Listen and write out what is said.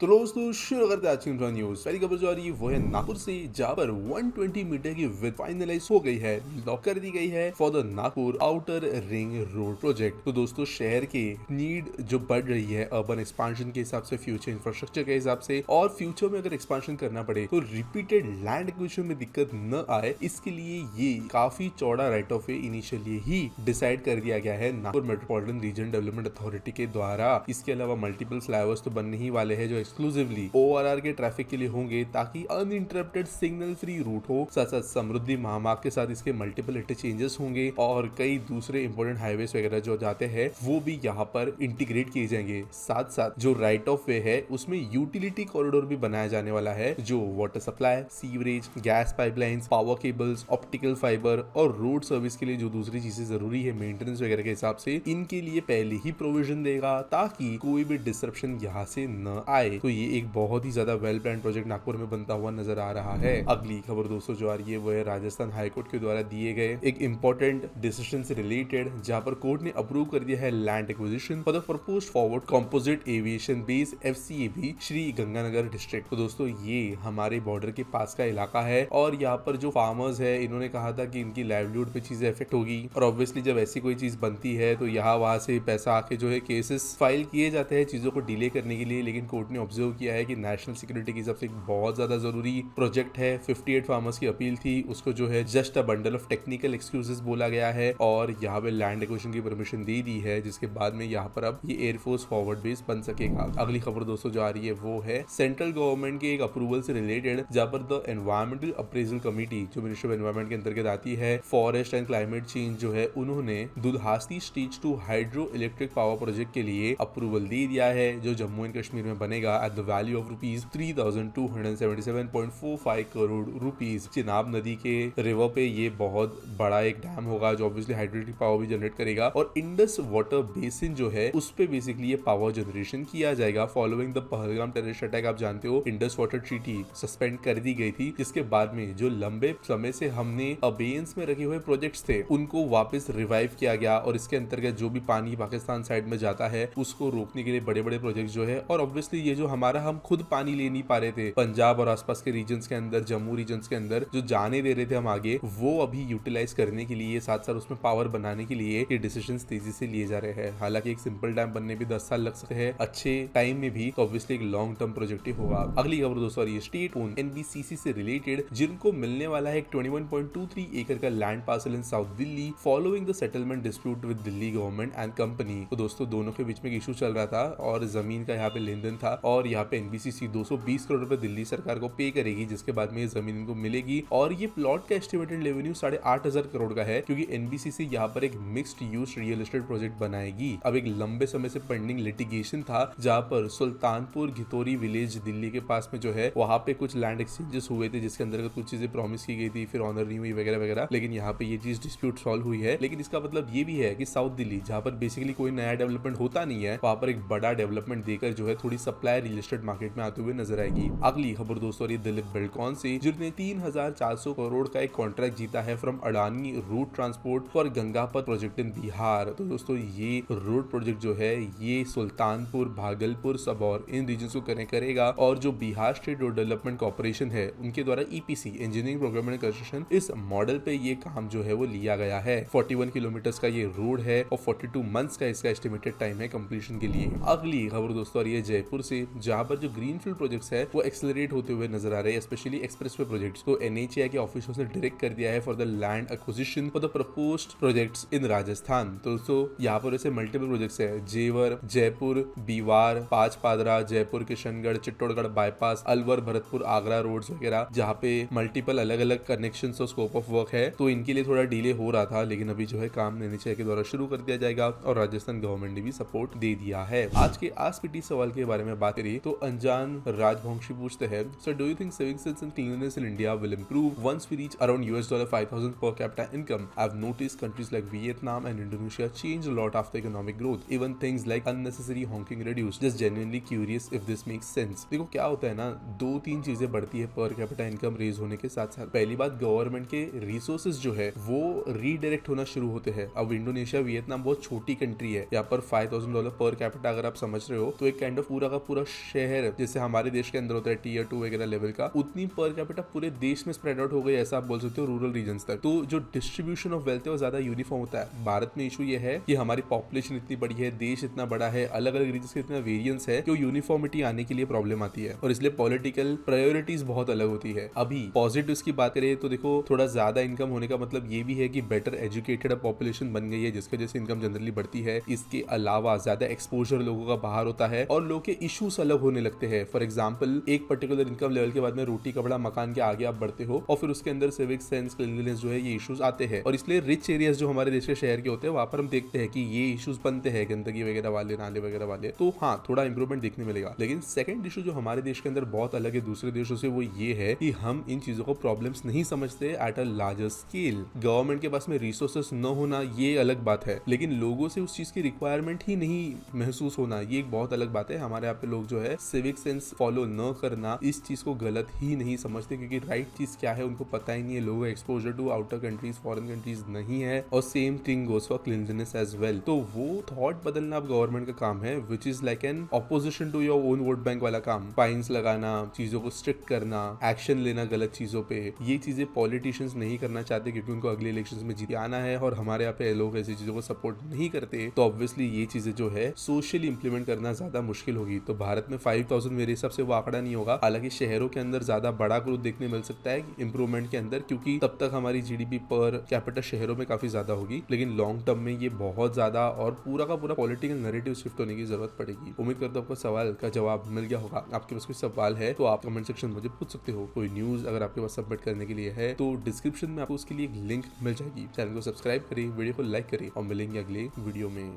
तो दोस्तों शुरू करते हैं आज की न्यूज। पहली खबर जो आ रही है वो है नागपुर से, जहां पर 120 मीटर की विड्थ फाइनलाइज हो गई है, लॉक कर दी गई है for the Nagpur outer ring road project. तो दोस्तों शहर के नीड जो बढ़ रही है अर्बन एक्सपांशन के हिसाब से, फ्यूचर इंफ्रास्ट्रक्चर के हिसाब से, और फ्यूचर में अगर एक्सपांशन करना पड़े तो रिपीटेड लैंड एक्विजिशन में दिक्कत न आए, इसके लिए ये काफी चौड़ा right of way initially he decide कर दिया गया है Nagpur metropolitan region development authority के द्वारा। इसके अलावा मल्टीपल फ्लाईओवर्स तो बनने ही वाले हैं जो एक्सक्लूसिवली ओआरआर के ट्रैफिक के लिए होंगे, ताकि अनइंटरप्टेड सिग्नल फ्री रूट हो। साथ साथ समृद्धि महामार्ग के साथ इसके मल्टीपल इंटरचेंजेस होंगे और कई दूसरे इंपोर्टेंट हाईवेज वगैरह जो जाते हैं वो भी यहाँ पर इंटीग्रेट किए जाएंगे। साथ साथ जो राइट ऑफ वे है उसमें यूटिलिटी कॉरिडोर भी बनाया जाने वाला है, जो water supply, sewerage, gas pipelines, power cables, optical fibre और रोड सर्विस के लिए जो दूसरी चीजें जरूरी है मेंटेनेंस वगैरह के हिसाब से, इनके लिए पहले ही प्रोविजन देगा ताकि कोई भी डिसरप्शन यहाँ से न आए। तो ये एक बहुत ही ज्यादा वेल प्लान प्रोजेक्ट नागपुर में बनता हुआ नजर आ रहा है। अगली खबर दोस्तों जो आ रही है वो है राजस्थान हाईकोर्ट के द्वारा दिए गए एक इंपॉर्टेंट डिसीजन से रिलेटेड, जहां पर कोर्ट ने अप्रूव कर दिया है land acquisition for the proposed forward composite aviation base FCAB Shri Ganganagar district. तो दोस्तों ये हमारे बॉर्डर के पास का इलाका है और यहाँ पर जो फार्मर्स है इन्होंने कहा था कि इनकी लाइवलीहुड पे चीजें इफेक्ट होगी, और ऑब्वियसली जब ऐसी कोई चीज बनती है तो यहाँ वहां से पैसा आके जो है केसेस फाइल किए जाते हैं चीजों को डिले करने के लिए। लेकिन कोर्ट ने ऑब्जर्व किया है कि नेशनल सिक्योरिटी के हिसाब से एक बहुत ज्यादा जरूरी प्रोजेक्ट है। 58 फार्मर्स की अपील थी, उसको जो है just a bundle of technical excuses बोला गया है और यहाँ पे लैंड एक्विजिशन की परमिशन दे दी है, जिसके बाद में यहाँ पर अब ये एयरफोर्स फॉरवर्ड बेस बन सकेगा। अगली खबर दोस्तों जो आ रही है वो है सेंट्रल गवर्नमेंट के एक अप्रूवल से रिलेटेड, जहाँ पर द एनवायरमेंटल अप्रेजल कमेटी जो मिनिस्ट्री ऑफ एनवायरमेंट के अंतर्गत आती है, फॉरेस्ट एंड क्लाइमेट चेंज जो है, उन्होंने Dulhasti stage 2 hydroelectric power project के लिए अप्रूवल दे दिया है, जो जम्मू एंड कश्मीर में बनेगा at the value of ₹3,277.45 crore rupees. Chenab नदी के रिवर पे ये बहुत बड़ा एक डैम होगा जो ऑब्वियसली हाइड्रोइलेक्ट्रिक पावर भी जनरेट करेगा, और इंडस वाटर बेसिन जो है उस पे बेसिकली ये पावर जनरेशन किया जाएगा following the Pahalgam terrorist attack. आप जानते हो इंडस वाटर ट्रीटी सस्पेंड कर दी गई थी, जिसके बाद में जो लंबे समय से हमने अबेयंस में रखे हुए प्रोजेक्ट्स थे उनको वापस रिवाइव किया गया, और इसके अंतर्गत जो भी पानी पाकिस्तान साइड में जाता है उसको रोकने के लिए बड़े बड़े प्रोजेक्ट जो है, और ऑब्वियसली ये जो हमारा हम खुद पानी ले नहीं पा रहे थे पंजाब और आसपास के रीजन्स के अंदर, जम्मू रीजन्स के अंदर जो जाने दे रहे थे हम आगे, वो अभी यूटिलाइज करने के लिए, साथ साथ उसमें पावर बनाने के लिए ये डिसीजंस तेजी से लिए जा रहे हैं। हालांकि एक सिंपल डैम बनने भी 10 साल लग सकते हैं, अच्छे टाइम में भी, तो ऑब्वियसली एक लॉन्ग टर्म प्रोजेक्ट ही होगा। अगली खबर दोस्तों ये स्टेट ओन NBCC से रिलेटेड, जिनको मिलने वाला है 21.23 एकड़ का land parcel in south Delhi following the settlement dispute with Delhi government and company. तो दोस्तों दोनों के बीच में इशू चल रहा था और जमीन का यहाँ पे लेन देन था, और यहाँ पे NBCC 220 करोड़ रुपए दिल्ली सरकार को पे करेगी, जिसके बाद में ये जमीन इनको मिलेगी। और ये प्लॉट का एस्टिमेटेड रेवेन्यू 8,500 करोड़ का है, क्योंकि NBCC यहाँ पर एक mixed use real estate project बनाएगी। अब एक लंबे समय से पेंडिंग लिटिगेशन था, जहाँ पर सुल्तानपुर घितोरी विलेज दिल्ली के पास में जो है वहाँ पे कुछ लैंड एक्सचेंजेस हुए थे, जिसके अंदर कुछ चीजें प्रॉमिस की गई थी, फिर ऑनर नहीं हुई वगैरह वगैरह। लेकिन यहाँ पे ये चीज डिस्प्यूट सॉल्व हुई है। लेकिन इसका मतलब ये भी है कि साउथ दिल्ली, जहाँ पर बेसिकली कोई नया डेवलपमेंट होता नहीं है, वहाँ पर एक बड़ा डेवलपमेंट देकर जो है थोड़ी सप्लाई रियल एस्टेट मार्केट में आते हुए नजर आएगी। अगली खबर दोस्तों ये दिलीप बिल्डकॉन से, जिन्होंने 3,400 करोड़ का एक कॉन्ट्रैक्ट जीता है from Adani road transport for Gangapath project in Bihar. तो दोस्तों ये रोड प्रोजेक्ट जो है ये सुल्तानपुर, भागलपुर, सबौर इन रीजन को कनेक्ट करेगा, और जो Bihar state road development corporation है उनके द्वारा EPC engineering program and construction इस मॉडल पे ये काम जो है वो लिया गया है। 41 किलोमीटर का ये रोड है और 42 मंथ्स का इसका एस्टिमेटेड टाइम है कंप्लीशन के लिए। अगली खबर दोस्तों ये जयपुर से, जहाँ पर जो ग्रीनफील्ड प्रोजेक्ट्स है वो एक्सेलरेट होते हुए नजर आ रहे हैं, स्पेशली एक्सप्रेसवे प्रोजेक्ट्स। तो NHAI के ऑफिसर्स ने डायरेक्ट कर दिया है for the land acquisition for the proposed projects in Rajasthan. तो दोस्तों यहाँ पर ऐसे मल्टीपल प्रोजेक्ट्स है, जेवर, जयपुर, बीवार, पाचपादरा, जयपुर किशनगढ़, चित्तौड़गढ़ बाईपास, अलवर, भरतपुर, आगरा रोड्स वगैरह, जहाँ पे मल्टीपल अलग अलग कनेक्शन और स्कोप ऑफ वर्क है। तो इनके लिए थोड़ा डिले हो रहा था, लेकिन अभी जो है काम NHAI के द्वारा शुरू कर दिया जाएगा, और राजस्थान गवर्नमेंट ने भी सपोर्ट दे दिया है। आज के आस पीटी सवाल के बारे में बात करें तो अनजान राजवंशी पूछते हैं, sir do you think civic sense and cleanliness in India will improve once we reach around $5,000 per capita income? I've noticed countries like Vietnam and Indonesia change a lot after economic growth. Even things like unnecessary honking reduce. Just genuinely curious if this makes sense. देखो क्या होता है ना, 2-3 चीजें बढ़ती है per capita income raise होने के साथ साथ। पहली बात, गवर्नमेंट के रिसोर्सेज जो है वो रीडायरेक्ट होना शुरू होते हैं। अब इंडोनेशिया, वियतनाम बहुत छोटी कंट्री है, यहाँ पर $5,000 पर कैपिटा अगर आप समझ रहे हो तो एक काइंड ऑफ पूरा का पूरा शहर जैसे हमारे देश के अंदर होता है टीयर 2 वगैरह लेवल का, उतनी पर कैपिटा पूरे देश में स्प्रेड आउट हो गई, ऐसा आप बोल सकते हो, रूरल रीजन तक। तो जो डिस्ट्रीब्यूशन ऑफ वेल्थ है वो ज्यादा यूनिफॉर्म होता है। भारत में इशू ये है कि हमारी पॉपुलेशन इतनी बड़ी है, देश इतना बड़ा है, अलग अलग रीजन के इतना वेरियंस है कि यूनिफॉर्मिटी आने के लिए प्रॉब्लम आती है और इसलिए पॉलिटिकल प्रायोरिटीज बहुत अलग होती है। अभी पॉजिटिव्स की बात करें तो देखो, थोड़ा ज्यादा इनकम होने का मतलब ये भी है कि बेटर एजुकेटेड पॉपुलेशन बन गई है, जिसकी वजह से इनकम जनरली बढ़ती है। इसके अलावा ज्यादा एक्सपोजर लोगों का बाहर होता है और लोगों के इश्यूज अलग होने लगते हैं। फॉर एग्जाम्पल, एक पर्टिकुलर इनकम लेवल के बाद में रोटी कपड़ा मकान के आगे आप बढ़ते हो और फिर उसके अंदर सिविक सेंस, क्लीनलीनेस जो है, ये इश्यूज आते हैं। और इसलिए रिच एरियाज जो हमारे देश के शहर के होते हैं, वहां पर हम देखते हैं कि ये इश्यूज बनते हैं, गंदगी वगैरह वाले, नाले वगैरह वाले। तो हाँ, थोड़ा इंप्रूवमेंट देखने मिलेगा। लेकिन सेकंड इशू जो हमारे देश के अंदर बहुत अलग है दूसरे देशों से, वो ये है कि हम इन चीजों को प्रॉब्लम्स नहीं समझते at a larger scale. Government के पास में रिसोर्सेस न होना ये अलग बात है, लेकिन लोगों से उस चीज की रिक्वायरमेंट ही नहीं महसूस होना, ये एक बहुत अलग बात है। हमारे यहाँ पे लोग जो है सिविक सेंस फॉलो न करना, इस चीज को गलत ही नहीं समझते, क्योंकि राइट चीज क्या है उनको पता ही नहीं है। लोगों का exposure to outer countries, foreign countries नहीं है। और same thing goes for cleanliness as well. तो वो थॉट बदलना अब गवर्नमेंट का काम है, which is like an opposition to your own vote bank वाला काम। फाइन्स लगाना, चीजों को स्ट्रिक्ट करना, एक्शन लेना गलत चीजों पे, ये चीजें पॉलिटिशियंस नहीं करना चाहते, क्योंकि उनको अगले इलेक्शंस में जीत आना है। और हमारे यहाँ पे लोग ऐसी चीजों को सपोर्ट नहीं करते, तो ऑब्वियसली ये चीजें जो है सोशली इंप्लीमेंट करना ज्यादा मुश्किल होगी। तो भारत में 5000 मेरे हिसाब से वो आंकड़ा नहीं होगा। हालांकि शहरों के अंदर ज्यादा बड़ा ग्रोथ देखने मिल सकता है इंप्रूवमेंट के अंदर, क्योंकि तब तक हमारी जीडीपी पर कैपिटल शहरों में काफी ज्यादा होगी। लेकिन लॉन्ग टर्म में ये बहुत ज्यादा और पूरा का पूरा पॉलिटिकल नैरेटिव शिफ्ट होने की जरूरत पड़ेगी। उम्मीद करता हूं आपको सवाल का जवाब मिल गया होगा। आपके पास कोई सवाल है तो आप कमेंट सेक्शन में मुझे पूछ सकते हो। कोई न्यूज अगर आपके पास सबमिट करने के लिए है तो डिस्क्रिप्शन में आपको उसके लिए एक लिंक मिल जाएगी। चैनल को सब्सक्राइब करें, वीडियो को लाइक करें और मिलेंगे अगले वीडियो में।